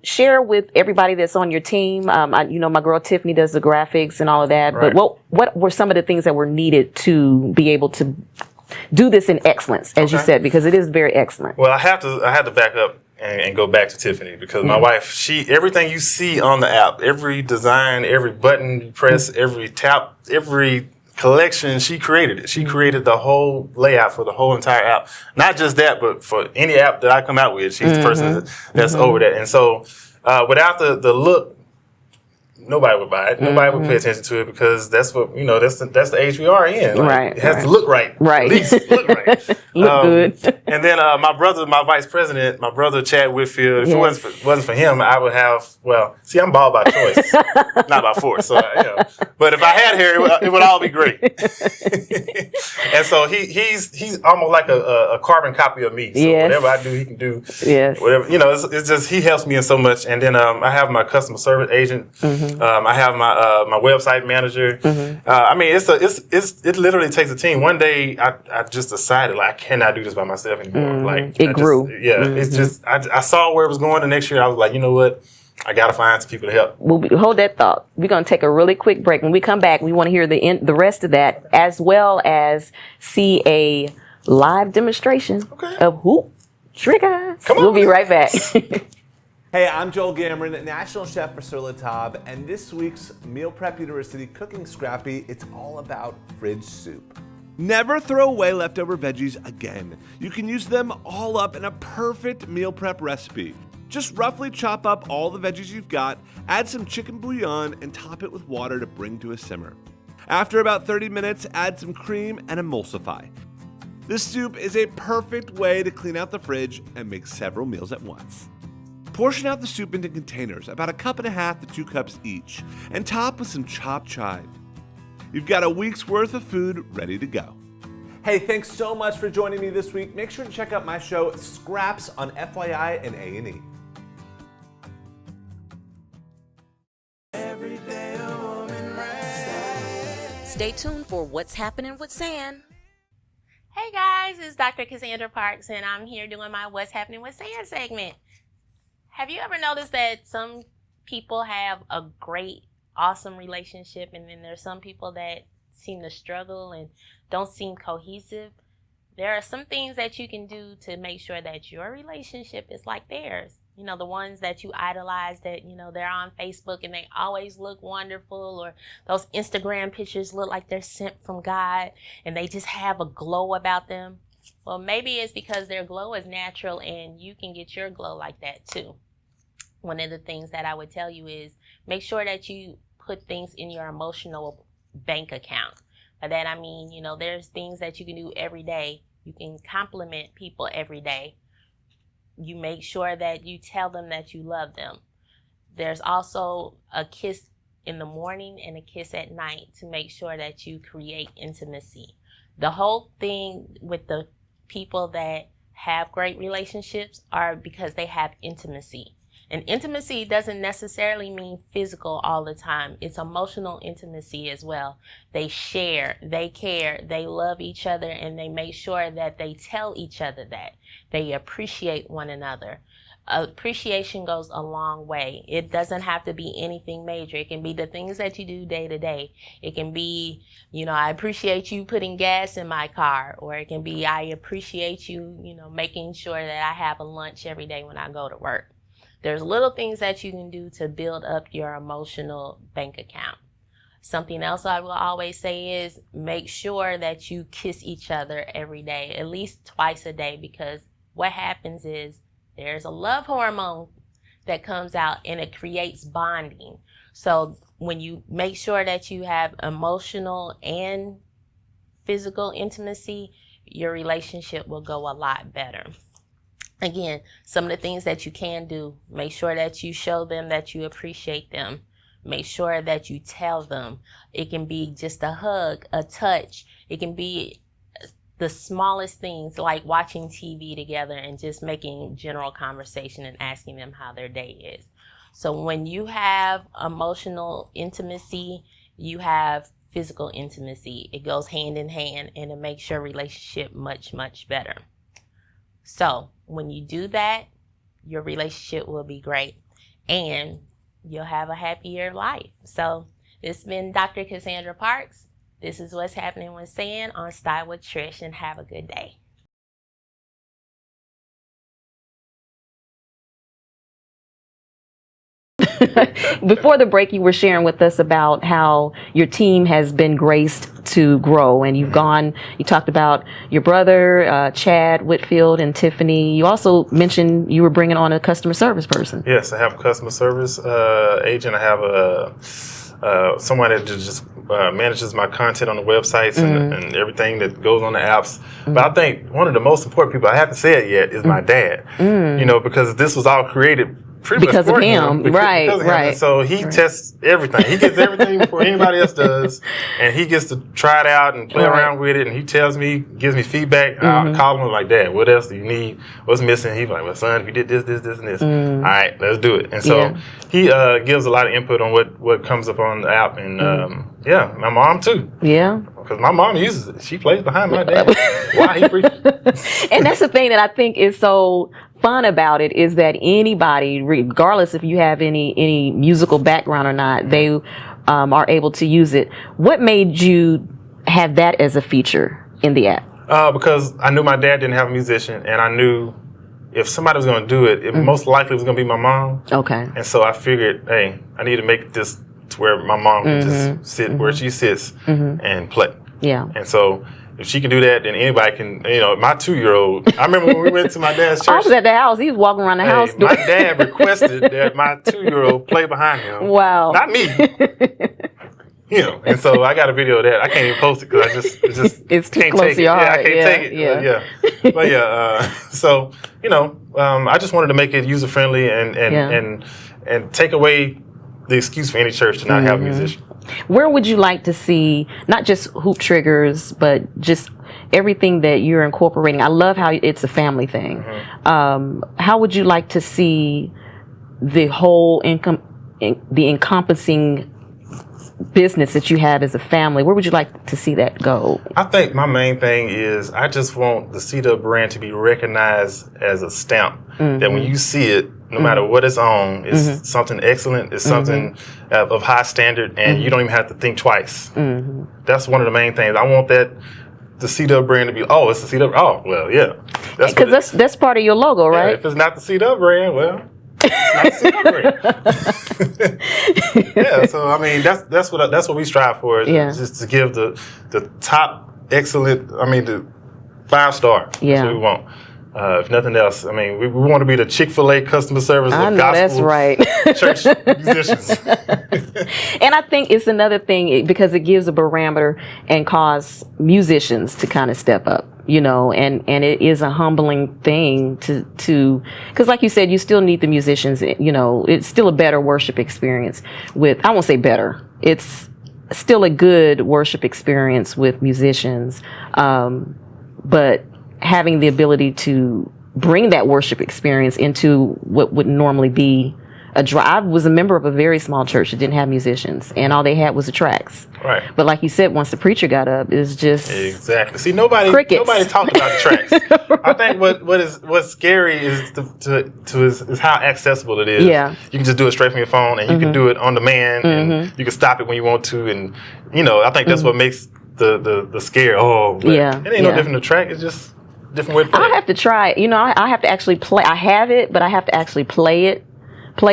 share with everybody that's on your team. You know, my girl Tiffany does the graphics and all of that. But what were some of the things that were needed to be able to do this in excellence, as you said, because it is very excellent? Well, I had to back up and go back to Tiffany, because my wife, everything you see on the app, every design, every button you press, every tap, every collection, she created it. She created the whole layout for the whole entire app. Not just that, but for any app that I come out with, she's the person that's over that. And so without the look, nobody would buy it. Nobody would pay attention to it, because that's what, you know, that's the age we are in. Like, it has to look right. At least look right. Look good. And then my brother, my vice president, my brother Chad Whitfield, if it wasn't for him, I would have, well, see, I'm bald by choice, not by force. So, you know, but if I had hair, it would all be great. And so he's almost like a carbon copy of me. So whatever I do, he can do. Whatever, you know, it's just, he helps me in so much. And then I have my customer service agent. I have my website manager. I mean, it literally takes a team. One day, I just decided, like, I cannot do this by myself anymore. Like, it grew. It's just I saw where it was going. The next year, I was like, you know what? I gotta find some people to help. Well, hold that thought. We're gonna take a really quick break. When we come back, we want to hear the rest of that, as well as see a live demonstration of Hoop Triggers. We'll be right back. Hey, I'm Joel Gammon, National Chef for Sur La Table, and this week's Meal Prep University Cooking Scrappy, it's all about fridge soup. Never throw away leftover veggies again. You can use them all up in a perfect meal prep recipe. Just roughly chop up all the veggies you've got, add some chicken bouillon, and top it with water to bring to a simmer. After about 30 minutes, add some cream and emulsify. This soup is a perfect way to clean out the fridge and make several meals at once. Portion out the soup into containers, about 1.5 cups to 2 cups each, and top with some chopped chive. You've got a week's worth of food ready to go. Hey, thanks so much for joining me this week. Make sure to check out my show, Scraps, on FYI and A&E. Stay tuned for What's Happening with San. Hey guys, it's Dr. Cassandra Parks, and I'm here doing my What's Happening with San segment. Have you ever noticed that some people have a great, awesome relationship, and then there's some people that seem to struggle and don't seem cohesive? There are some things that you can do to make sure that your relationship is like theirs. You know, the ones that you idolize, that, you know, they're on Facebook and they always look wonderful, or those Instagram pictures look like they're sent from God and they just have a glow about them. Well, maybe it's because their glow is natural and you can get your glow like that too. One of the things that I would tell you is make sure that you put things in your emotional bank account. By that I mean, you know, there's things that you can do every day. You can compliment people every day. You make sure that you tell them that you love them. There's also a kiss in the morning and a kiss at night to make sure that you create intimacy. The whole thing with the people that have great relationships are because they have intimacy. And intimacy doesn't necessarily mean physical all the time. It's emotional intimacy as well. They share, they care, they love each other, and they make sure that they tell each other that. They appreciate one another. Appreciation goes a long way. It doesn't have to be anything major. It can be the things that you do day to day. It can be, you know, I appreciate you putting gas in my car, or it can be, I appreciate you, you know, making sure that I have a lunch every day when I go to work. There's little things that you can do to build up your emotional bank account. Something else I will always say is make sure that you kiss each other every day, at least twice a day, because what happens is there's a love hormone that comes out and it creates bonding. So when you make sure that you have emotional and physical intimacy, your relationship will go a lot better. Again, some of the things that you can do, make sure that you show them that you appreciate them. Make sure that you tell them. It can be just a hug, a touch. It can be the smallest things like watching TV together and just making general conversation and asking them how their day is. So when you have emotional intimacy, you have physical intimacy. It goes hand in hand and it makes your relationship much, much better. So when you do that, your relationship will be great and you'll have a happier life. So this has been Dr. Cassandra Parks. This is what's happening with San on Style with Trish, and have a good day. Before the break, you were sharing with us about how your team has been graced to grow, and you talked about your brother, Chad, Whitfield, and Tiffany. You also mentioned you were bringing on a customer service person. Yes, I have a customer service agent. I have someone that just manages my content on the websites and everything that goes on the apps. But I think one of the most important people, I haven't said it yet, is my dad. You know, because this was all created pretty because much of for him, right? And so he tests everything. He gets everything before anybody else does, and he gets to try it out and play around with it. And he tells me, gives me feedback. I call him like, Dad, what else do you need? What's missing? He's like, well, son, if you did this, this, and this, all right, let's do it. And so he gives a lot of input on what comes up on the app. And yeah, my mom too. Yeah. Because my mom uses it. She plays behind my dad. Why he preaches? And that's the thing that I think is so fun about it, is that anybody, regardless if you have any musical background or not, they are able to use it. What made you have that as a feature in the app? Because I knew my dad didn't have a musician, and I knew if somebody was going to do it, it most likely was going to be my mom. Okay. And so I figured, hey, I need to make this to where my mom can just sit where she sits and play. Yeah. And so if she can do that, then anybody can. You know, my 2-year-old. I remember when we went to my dad's church. I was at the house. He was walking around the house. My dad requested that my 2-year-old play behind him. Wow. Not me. You know, and so I got a video of that. I can't even post it because it's too can't close take to your it. heart. Yeah, I can't take it. But yeah. So you know, I just wanted to make it user friendly and take away the excuse for any church to not have a musician. Where would you like to see not just hoop triggers, but just everything that you're incorporating? I love how it's a family thing. How would you like to see the whole the encompassing business that you have as a family? Where would you like to see that go? I think my main thing is I just want the C-Dub brand to be recognized as a stamp that when you see it, no matter what it's on, it's something excellent, it's something of high standard, and you don't even have to think twice. That's one of the main things. I want the C-Dub brand to be, oh, it's the C-Dub. Oh, well, yeah. Because that's part of your logo, right? Yeah, if it's not the C-Dub brand, well, it's not the C-Dub brand. Yeah, so I mean, that's what we strive for, is just to give the top excellent, I mean, the 5-star. That's what we want. If nothing else, I mean, we want to be the Chick-fil-A customer service I of know gospel that's right. church musicians. And I think it's another thing because it gives a barometer and cause musicians to kind of step up, you know, and it is a humbling thing to because like you said, you still need the musicians, you know, it's still a better worship experience I won't say better, it's still a good worship experience with musicians, but having the ability to bring that worship experience into what would normally be I was a member of a very small church that didn't have musicians, and all they had was the tracks. Right. But like you said, once the preacher got up, it's just exactly. See, nobody talked about the tracks. I think what's scary is is how accessible it is. Yeah. You can just do it straight from your phone, and you can do it on demand, and you can stop it when you want to, and you know, I think that's what makes the scare. It ain't no different than the track. It's just a different way to play. I have to try it. You know, I have to actually play. I have it, but I have to actually play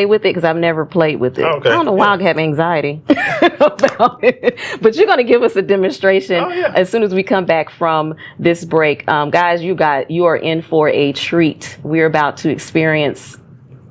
with it because I've never played with it. Okay. I don't know why I have anxiety about it. But you're going to give us a demonstration as soon as we come back from this break. Guys, you are in for a treat. We're about to experience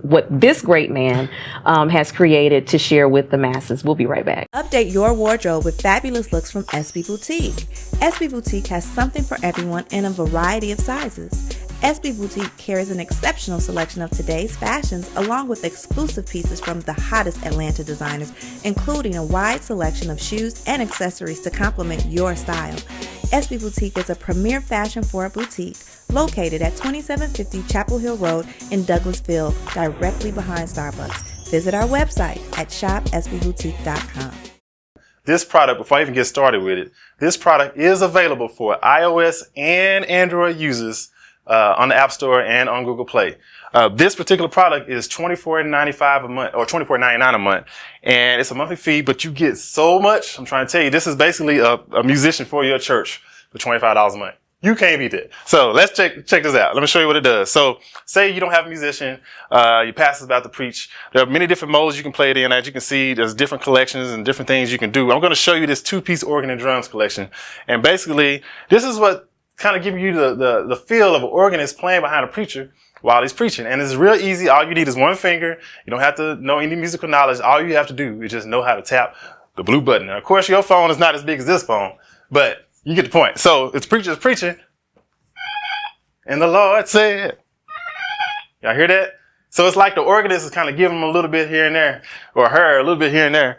what this great man has created to share with the masses. We'll be right back. Update your wardrobe with fabulous looks from SB Boutique. SB Boutique has something for everyone in a variety of sizes. SB Boutique carries an exceptional selection of today's fashions along with exclusive pieces from the hottest Atlanta designers, including a wide selection of shoes and accessories to complement your style. SB Boutique is a premier fashion forward boutique located at 2750 Chapel Hill Road in Douglasville, directly behind Starbucks. Visit our website at shopsbboutique.com. This product, before I even get started with it, this product is available for iOS and Android users on the App Store and on Google Play. This particular product is $24.95 a month, or $24.99 a month, and it's a monthly fee, but you get so much. I'm trying to tell you, this is basically a musician for your church for $25 a month. You can't beat that. So let's check this out. Let me show you what it does. So say you don't have a musician, your pastor's about to preach. There are many different modes you can play it in. As you can see, there's different collections and different things you can do. I'm going to show you this 2-piece organ and drums collection. And basically, this is what kind of give you the feel of an organist playing behind a preacher while he's preaching. And it's real easy. All you need is one finger. You don't have to know any musical knowledge. All you have to do is just know how to tap the blue button. Now, of course, your phone is not as big as this phone, but you get the point. So it's preacher's preaching. And the Lord said, y'all hear that? So it's like the organist is kind of giving him a little bit here and there, or her a little bit here and there.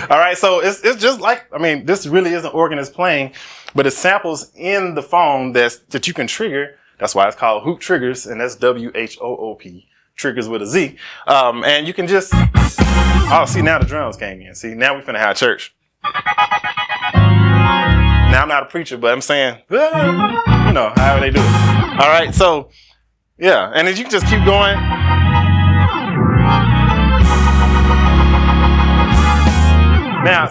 All right, so it's just like, I mean, this really is an organist playing, but it's samples in the phone that you can trigger. That's why it's called Hoop Triggers, and that's WHOOP, triggers with a Z. And you can just, see, now the drums came in. See, now we finna have church. Now I'm not a preacher, but I'm saying, you know, however they do it. All right, so, yeah, and then you can just keep going. Now,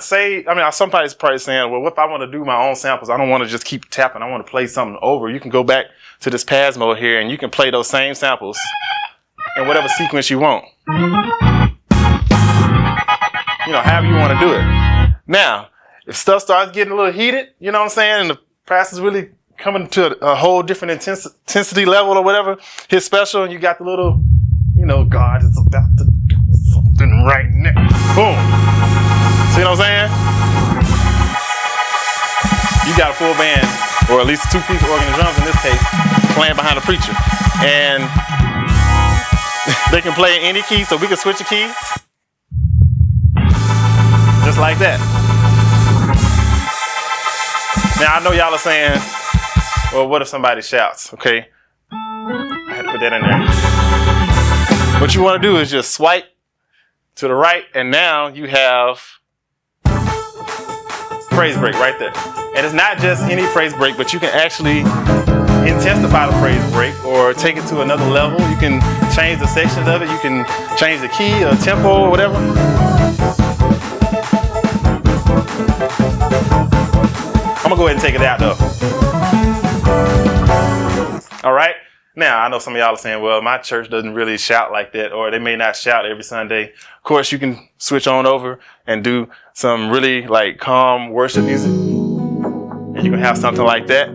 somebody's probably saying, well, what if I want to do my own samples? I don't want to just keep tapping. I want to play something over. You can go back to this pads mode here, and you can play those same samples in whatever sequence you want. You know, however you want to do it. Now, if stuff starts getting a little heated, you know what I'm saying, and the pastor's really coming to a whole different intensity level or whatever, his special, and you got the little, you know, God is about to do something right now. Boom. See what I'm saying? You got a full band, or at least a 2-piece organ and drums in this case, playing behind the preacher. And they can play in any key, so we can switch the keys. Just like that. Now, I know y'all are saying, well, what if somebody shouts? Okay. I had to put that in there. What you want to do is just swipe to the right, and now you have praise break right there. And it's not just any praise break, but you can actually intensify the praise break or take it to another level. You can change the sections of it. You can change the key or tempo or whatever. I'm gonna go ahead and take it out though. All right. Now, I know some of y'all are saying, well, my church doesn't really shout like that, or they may not shout every Sunday. Of course, you can switch on over and do some really like calm worship music. And you can have something like that.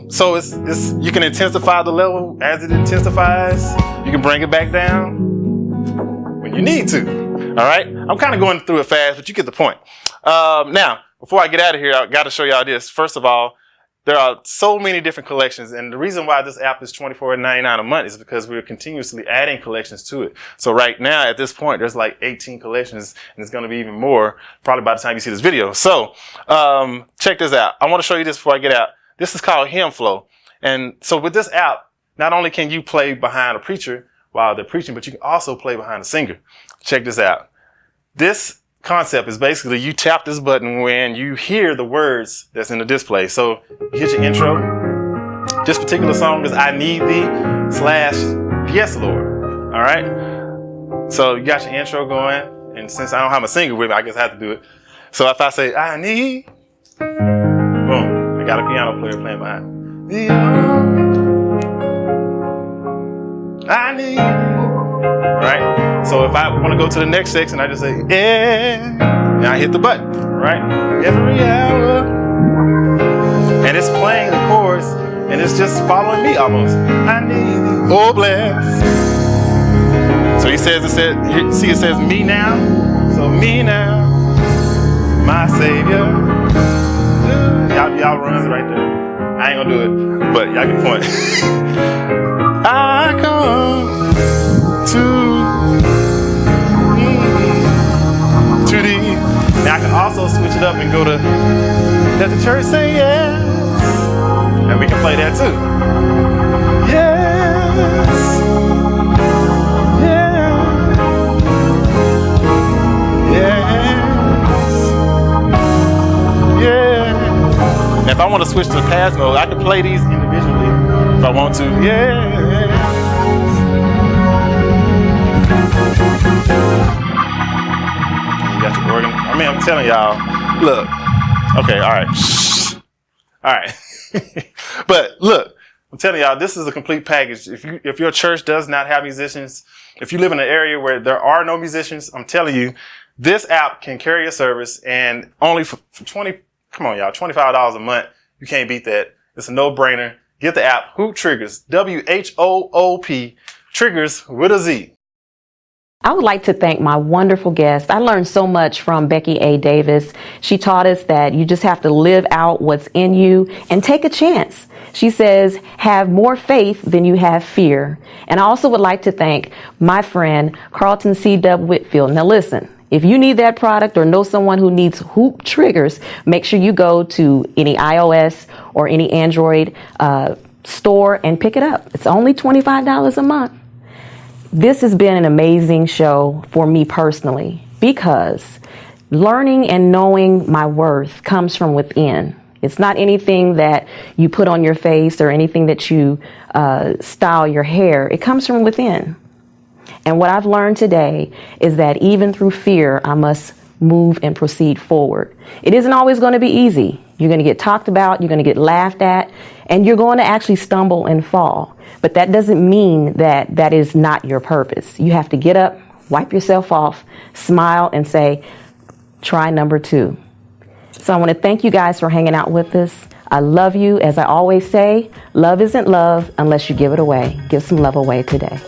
So it's you can intensify the level as it intensifies. You can bring it back down when you need to. All right. I'm kind of going through it fast, but you get the point. Now, before I get out of here, I got to show y'all this. First of all, there are so many different collections, and the reason why this app is $24.99 a month is because we're continuously adding collections to it. So right now, at this point, there's like 18 collections, and it's going to be even more probably by the time you see this video. So check this out. I want to show you this before I get out. This is called Hymn Flow. And so with this app, not only can you play behind a preacher while they're preaching, but you can also play behind a singer. Check this out. This concept is basically you tap this button when you hear the words that's in the display. So you hit your intro. This particular song is I Need Thee / Yes Lord. All right. So you got your intro going. And since I don't have a singer with me, I guess I have to do it. So if I say I need, boom, I got a piano player playing behind. I need. Right? So if I want to go to the next section, I just say, yeah, and I hit the button, right? Every hour. And it's playing the chorus, and it's just following me almost. I need you. Oh, bless. So it says me now. So me now, my Savior. Y'all runs right there. I ain't gonna do it, but y'all get the point. I come to thee. Now I can also switch it up and go to let the church say yes, and we can play that too. Yes, yeah, yes, yeah. Now if I want to switch to the pass mode, I can play these individually if I want to. Yeah. You got your organ. I mean, I'm telling y'all, look. Okay, all right. Shh. All right. But look, I'm telling y'all, this is a complete package. If your church does not have musicians, if you live in an area where there are no musicians, I'm telling you, this app can carry a service, and only for $25 a month, you can't beat that. It's a no-brainer. Get the app, Hoop Triggers, WHOOP, Triggers with a Z. I would like to thank my wonderful guest. I learned so much from Becky A. Davis. She taught us that you just have to live out what's in you and take a chance. She says, have more faith than you have fear. And I also would like to thank my friend, Carlton C. Whitfield. Now listen, if you need that product or know someone who needs Hoop Triggers, make sure you go to any iOS or any Android store and pick it up. It's only $25 a month. This has been an amazing show for me personally because learning and knowing my worth comes from within. It's not anything that you put on your face or anything that you style your hair. It comes from within. And what I've learned today is that even through fear, I must move and proceed forward. It isn't always going to be easy. You're going to get talked about, you're going to get laughed at, and you're going to actually stumble and fall. But that doesn't mean that that is not your purpose. You have to get up, wipe yourself off, smile, and say, try number 2. So I want to thank you guys for hanging out with us. I love you. As I always say, love isn't love unless you give it away. Give some love away today.